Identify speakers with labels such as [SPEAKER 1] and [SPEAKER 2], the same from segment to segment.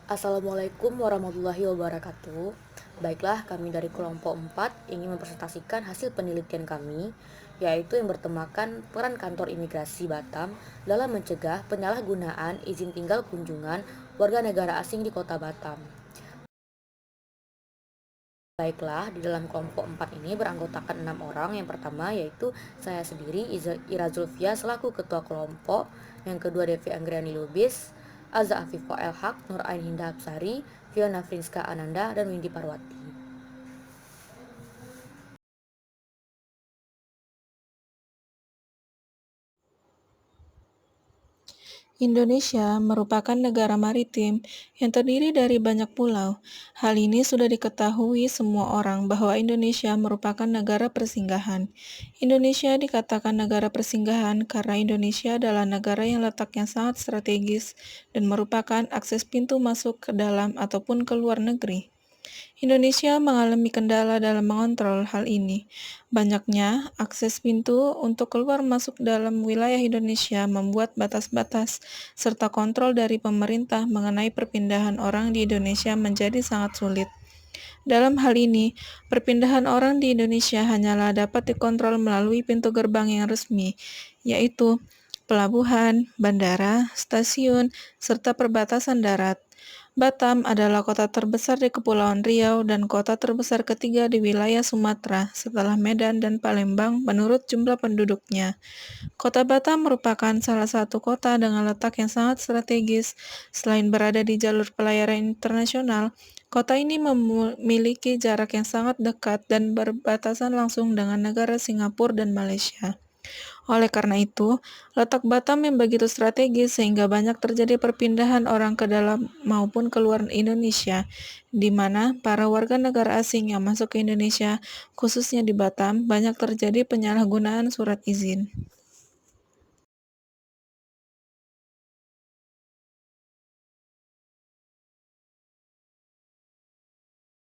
[SPEAKER 1] Assalamualaikum warahmatullahi wabarakatuh. Baiklah, kami dari kelompok 4 ingin mempresentasikan hasil penelitian kami, yaitu yang bertemakan peran kantor imigrasi Batam dalam mencegah penyalahgunaan izin tinggal kunjungan warga negara asing di kota Batam. Baiklah, di dalam kelompok 4 ini beranggotakan 6 orang. Yang pertama yaitu saya sendiri, Ira Zulfia selaku ketua kelompok. Yang kedua Devi Anggriani Lubis, Aza Afifah El Haq, Nur Ain Hinda Hapsari, Fiona Frinska Ananda, dan Windy Parwati.
[SPEAKER 2] Indonesia merupakan negara maritim yang terdiri dari banyak pulau. Hal ini sudah diketahui semua orang bahwa Indonesia merupakan negara persinggahan. Indonesia dikatakan negara persinggahan karena Indonesia adalah negara yang letaknya sangat strategis dan merupakan akses pintu masuk ke dalam ataupun ke luar negeri. Indonesia mengalami kendala dalam mengontrol hal ini. Banyaknya akses pintu untuk keluar masuk dalam wilayah Indonesia membuat batas-batas serta kontrol dari pemerintah mengenai perpindahan orang di Indonesia menjadi sangat sulit. Dalam hal ini, perpindahan orang di Indonesia hanyalah dapat dikontrol melalui pintu gerbang yang resmi, yaitu pelabuhan, bandara, stasiun, serta perbatasan darat. Batam adalah kota terbesar di Kepulauan Riau dan kota terbesar ketiga di wilayah Sumatera setelah Medan dan Palembang menurut jumlah penduduknya. Kota Batam merupakan salah satu kota dengan letak yang sangat strategis. Selain berada di jalur pelayaran internasional, kota ini memiliki jarak yang sangat dekat dan berbatasan langsung dengan negara Singapura dan Malaysia. Oleh karena itu, letak Batam yang begitu strategis sehingga banyak terjadi perpindahan orang ke dalam maupun keluar Indonesia, di mana para warga negara asing yang masuk ke Indonesia, khususnya di Batam, banyak terjadi penyalahgunaan surat izin.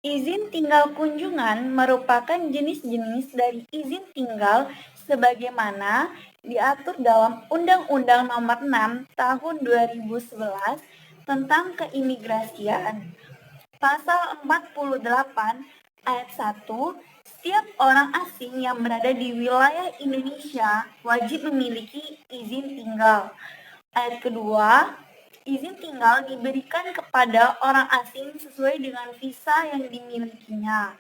[SPEAKER 3] Izin tinggal kunjungan merupakan jenis-jenis dari izin tinggal sebagaimana diatur dalam Undang-Undang Nomor 6 Tahun 2011 tentang Keimigrasian. Pasal 48 ayat 1, setiap orang asing yang berada di wilayah Indonesia wajib memiliki izin tinggal. Ayat kedua, izin tinggal diberikan kepada orang asing sesuai dengan visa yang dimilikinya.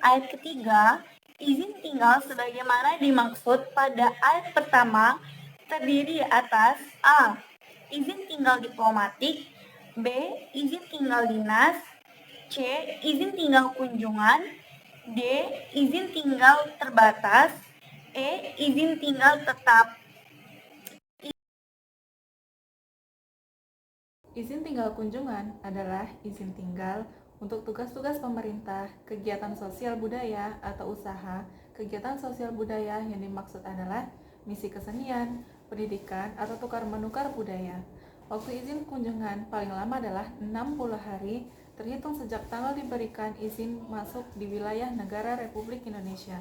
[SPEAKER 3] Ayat ketiga, izin tinggal sebagaimana dimaksud pada ayat pertama terdiri atas A. Izin tinggal diplomatik, B. Izin tinggal dinas, C. Izin tinggal kunjungan, D. Izin tinggal terbatas, E. Izin tinggal tetap.
[SPEAKER 2] Izin tinggal kunjungan adalah izin tinggal untuk tugas-tugas pemerintah, kegiatan sosial budaya atau usaha. Kegiatan sosial budaya yang dimaksud adalah misi kesenian, pendidikan, atau tukar-menukar budaya. Waktu izin kunjungan paling lama adalah 60 hari terhitung sejak tanggal diberikan izin masuk di wilayah negara Republik Indonesia.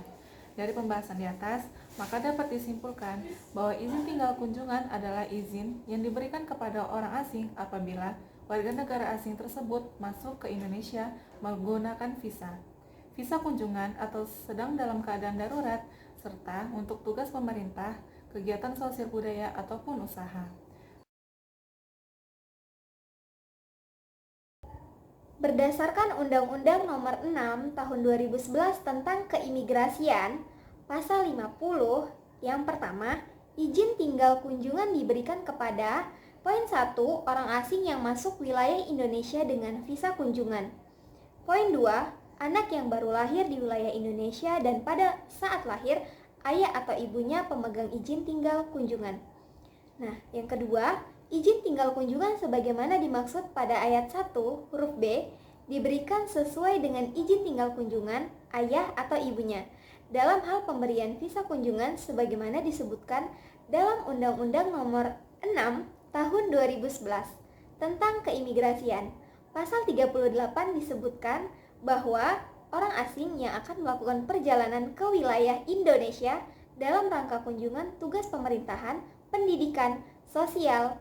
[SPEAKER 2] Dari pembahasan di atas, maka dapat disimpulkan bahwa izin tinggal kunjungan adalah izin yang diberikan kepada orang asing apabila warga negara asing tersebut masuk ke Indonesia menggunakan visa. Visa kunjungan atau sedang dalam keadaan darurat, serta untuk tugas pemerintah, kegiatan sosial budaya, ataupun usaha.
[SPEAKER 4] Berdasarkan Undang-Undang Nomor 6 Tahun 2011 tentang Keimigrasian, Pasal 50, yang pertama, izin tinggal kunjungan diberikan kepada Poin 1, orang asing yang masuk wilayah Indonesia dengan visa kunjungan. Poin 2, anak yang baru lahir di wilayah Indonesia dan pada saat lahir, ayah atau ibunya pemegang izin tinggal kunjungan. Nah, yang kedua, izin tinggal kunjungan sebagaimana dimaksud pada ayat 1 huruf B diberikan sesuai dengan izin tinggal kunjungan ayah atau ibunya dalam hal pemberian visa kunjungan sebagaimana disebutkan dalam Undang-Undang Nomor 6 Tahun 2011 tentang Keimigrasian. Pasal 38 disebutkan bahwa orang asing yang akan melakukan perjalanan ke wilayah Indonesia dalam rangka kunjungan tugas pemerintahan, pendidikan, sosial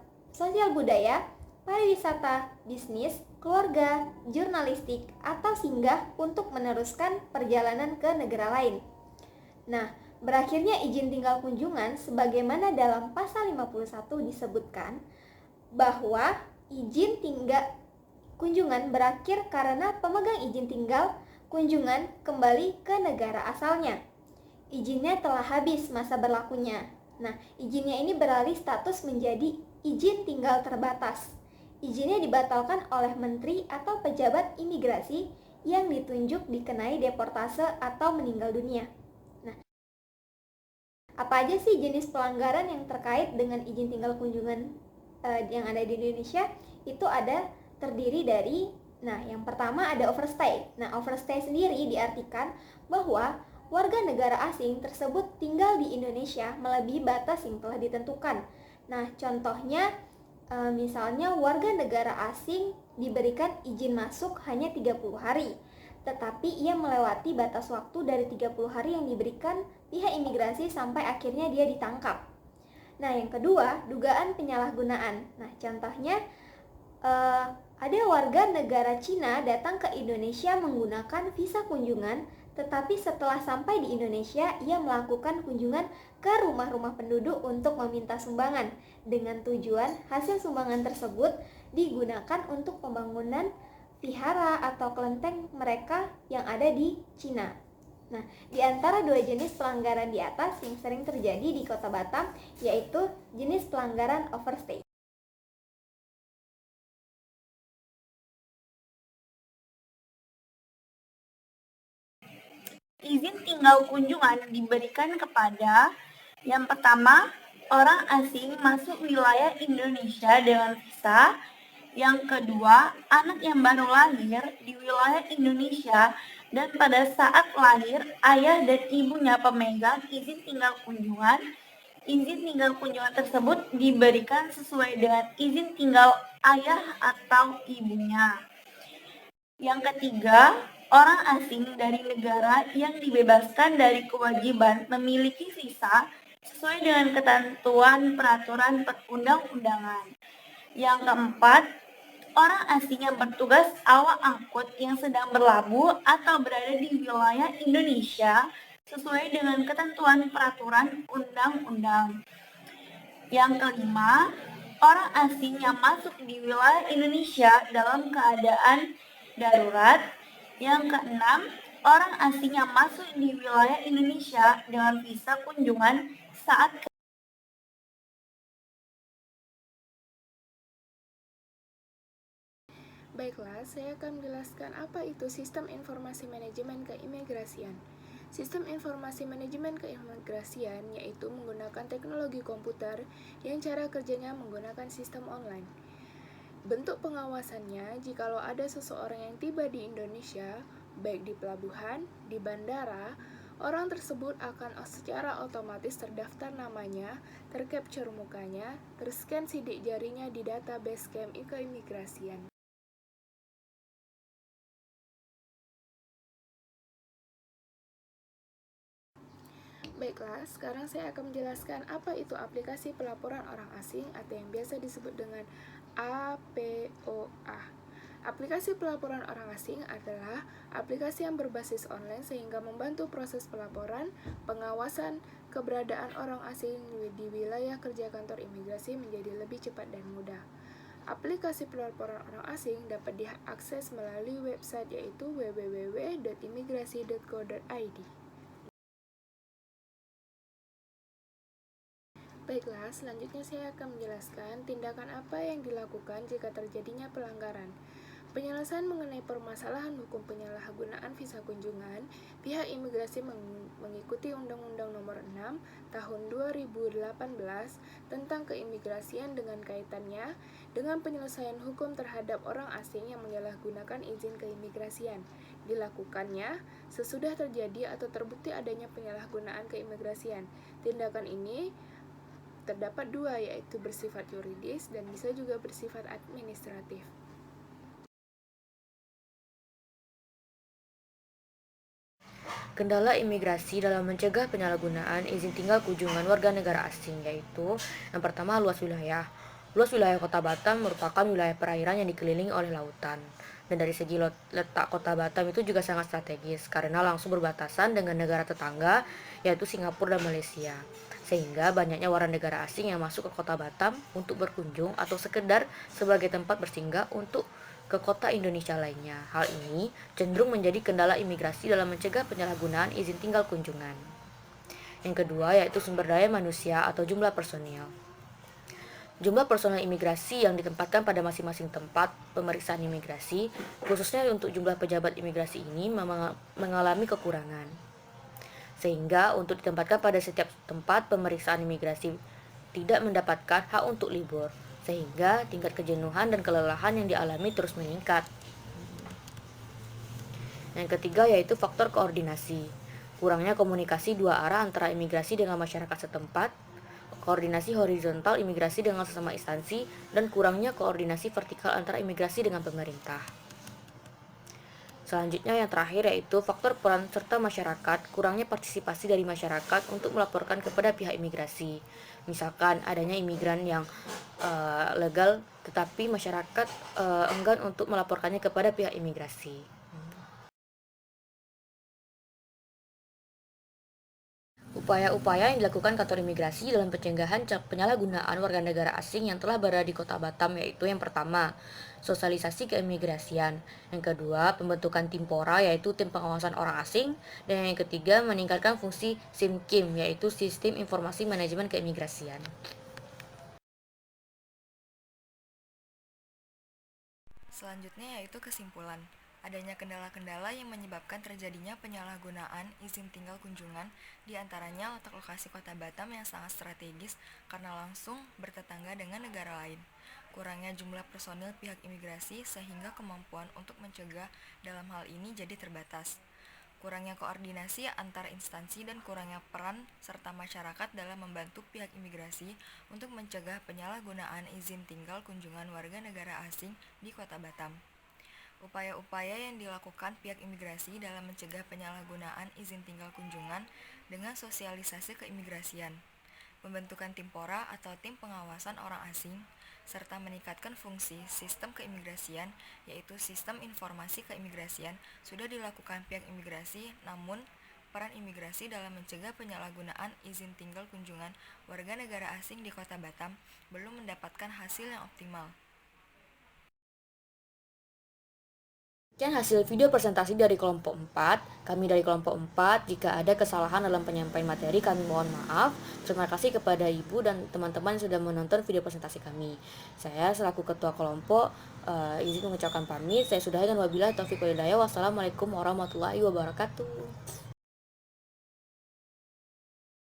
[SPEAKER 4] budaya, pariwisata, bisnis, keluarga, jurnalistik, atau singgah untuk meneruskan perjalanan ke negara lain. Nah, berakhirnya izin tinggal kunjungan sebagaimana dalam pasal 51 disebutkan bahwa izin tinggal kunjungan berakhir karena pemegang izin tinggal kunjungan kembali ke negara asalnya. Izinnya telah habis masa berlakunya. Nah, izinnya ini beralih status menjadi izin tinggal terbatas. Izinnya dibatalkan oleh menteri atau pejabat imigrasi yang ditunjuk dikenai deportase atau meninggal dunia. Nah, apa aja sih jenis pelanggaran yang terkait dengan izin tinggal kunjungan yang ada di Indonesia? Itu ada terdiri dari, yang pertama ada overstay. Nah, overstay sendiri diartikan bahwa warga negara asing tersebut tinggal di Indonesia melebihi batas yang telah ditentukan. Nah, contohnya misalnya warga negara asing diberikan izin masuk hanya 30 hari, tetapi ia melewati batas waktu dari 30 hari yang diberikan pihak imigrasi sampai akhirnya dia ditangkap. Nah, yang kedua, dugaan penyalahgunaan. Nah, contohnya ada warga negara Cina datang ke Indonesia menggunakan visa kunjungan, tetapi setelah sampai di Indonesia, ia melakukan kunjungan ke rumah-rumah penduduk untuk meminta sumbangan, dengan tujuan hasil sumbangan tersebut digunakan untuk pembangunan vihara atau kelenteng mereka yang ada di Cina. Nah, di antara dua jenis pelanggaran di atas yang sering terjadi di Kota Batam, yaitu jenis pelanggaran overstay.
[SPEAKER 3] Izin tinggal kunjungan diberikan kepada yang pertama, orang asing masuk wilayah Indonesia dengan visa. Yang kedua, anak yang baru lahir di wilayah Indonesia dan pada saat lahir ayah dan ibunya pemegang izin tinggal kunjungan. Izin tinggal kunjungan tersebut diberikan sesuai dengan izin tinggal ayah atau ibunya. Yang ketiga, orang asing dari negara yang dibebaskan dari kewajiban memiliki visa sesuai dengan ketentuan peraturan perundang-undangan. Yang keempat, orang asing yang bertugas awak angkut yang sedang berlabuh atau berada di wilayah Indonesia sesuai dengan ketentuan peraturan undang-undang. Yang kelima, orang asing yang masuk di wilayah Indonesia dalam keadaan darurat. Yang keenam, orang asing yang masuk di wilayah Indonesia dengan visa kunjungan saat
[SPEAKER 5] Baiklah, saya akan menjelaskan apa itu Sistem Informasi Manajemen Keimigrasian. Sistem Informasi Manajemen Keimigrasian yaitu menggunakan teknologi komputer yang cara kerjanya menggunakan sistem online. Bentuk pengawasannya, jikalau ada seseorang yang tiba di Indonesia, baik di pelabuhan, di bandara, orang tersebut akan secara otomatis terdaftar namanya, tercapture mukanya, terscan sidik jarinya di database keimigrasian. Baiklah, sekarang saya akan menjelaskan apa itu aplikasi pelaporan orang asing atau yang biasa disebut dengan APOA. Aplikasi pelaporan orang asing adalah aplikasi yang berbasis online sehingga membantu proses pelaporan, pengawasan, keberadaan orang asing di wilayah kerja kantor imigrasi menjadi lebih cepat dan mudah. Aplikasi pelaporan orang asing dapat diakses melalui website yaitu www.imigrasi.go.id. Baiklah, selanjutnya saya akan menjelaskan tindakan apa yang dilakukan jika terjadinya pelanggaran. Penyelesaian mengenai permasalahan hukum penyalahgunaan visa kunjungan, pihak imigrasi mengikuti Undang-Undang Nomor 6 Tahun 2018 tentang keimigrasian dengan kaitannya dengan penyelesaian hukum terhadap orang asing yang menyalahgunakan izin keimigrasian. Dilakukannya sesudah terjadi atau terbukti adanya penyalahgunaan keimigrasian. Tindakan ini terdapat dua, yaitu bersifat yuridis dan bisa juga bersifat administratif.
[SPEAKER 1] Kendala imigrasi dalam mencegah penyalahgunaan izin tinggal kunjungan warga negara asing yaitu yang pertama luas wilayah. Luas wilayah Kota Batam merupakan wilayah perairan yang dikelilingi oleh lautan. Dan dari segi letak Kota Batam itu juga sangat strategis karena langsung berbatasan dengan negara tetangga yaitu Singapura dan Malaysia. Sehingga banyaknya warga negara asing yang masuk ke Kota Batam untuk berkunjung atau sekedar sebagai tempat bersinggah untuk ke kota Indonesia lainnya. Hal ini cenderung menjadi kendala imigrasi dalam mencegah penyalahgunaan izin tinggal kunjungan. Yang kedua yaitu sumber daya manusia atau jumlah personil. Jumlah personel imigrasi yang ditempatkan pada masing-masing tempat pemeriksaan imigrasi, khususnya untuk jumlah pejabat imigrasi ini mengalami kekurangan. Sehingga untuk ditempatkan pada setiap tempat pemeriksaan imigrasi tidak mendapatkan hak untuk libur, sehingga tingkat kejenuhan dan kelelahan yang dialami terus meningkat. Yang ketiga yaitu faktor koordinasi. Kurangnya komunikasi dua arah antara imigrasi dengan masyarakat setempat, koordinasi horizontal imigrasi dengan sesama instansi, dan kurangnya koordinasi vertikal antara imigrasi dengan pemerintah. Selanjutnya yang terakhir yaitu faktor peran serta masyarakat, kurangnya partisipasi dari masyarakat untuk melaporkan kepada pihak imigrasi. Misalkan adanya imigran yang legal tetapi masyarakat enggan untuk melaporkannya kepada pihak imigrasi. Upaya-upaya yang dilakukan kantor imigrasi dalam pencegahan penyalahgunaan warga negara asing yang telah berada di Kota Batam yaitu yang pertama, sosialisasi keimigrasian. Yang kedua, pembentukan tim PORA yaitu tim pengawasan orang asing. Dan yang ketiga, meningkatkan fungsi SIMKIM yaitu Sistem Informasi Manajemen Keimigrasian.
[SPEAKER 6] Selanjutnya yaitu kesimpulan. Adanya kendala-kendala yang menyebabkan terjadinya penyalahgunaan izin tinggal kunjungan, diantaranya letak lokasi Kota Batam yang sangat strategis karena langsung bertetangga dengan negara lain. Kurangnya jumlah personil pihak imigrasi sehingga kemampuan untuk mencegah dalam hal ini jadi terbatas. Kurangnya koordinasi antar instansi dan kurangnya peran serta masyarakat dalam membantu pihak imigrasi untuk mencegah penyalahgunaan izin tinggal kunjungan warga negara asing di Kota Batam. Upaya-upaya yang dilakukan pihak imigrasi dalam mencegah penyalahgunaan izin tinggal kunjungan dengan sosialisasi keimigrasian, pembentukan tim PORA atau tim pengawasan orang asing, serta meningkatkan fungsi sistem keimigrasian yaitu sistem informasi keimigrasian sudah dilakukan pihak imigrasi, namun peran imigrasi dalam mencegah penyalahgunaan izin tinggal kunjungan warga negara asing di Kota Batam belum mendapatkan hasil yang optimal.
[SPEAKER 1] Sekian hasil video presentasi dari kelompok 4. Kami dari kelompok 4, jika ada kesalahan dalam penyampaian materi kami mohon maaf. Terima kasih kepada Ibu dan teman-teman yang sudah menonton video presentasi kami. Saya selaku ketua kelompok izin mengucapkan pamit. Saya sudahi dengan wabillahi taufiq wal hidayah. Wassalamualaikum warahmatullahi wabarakatuh.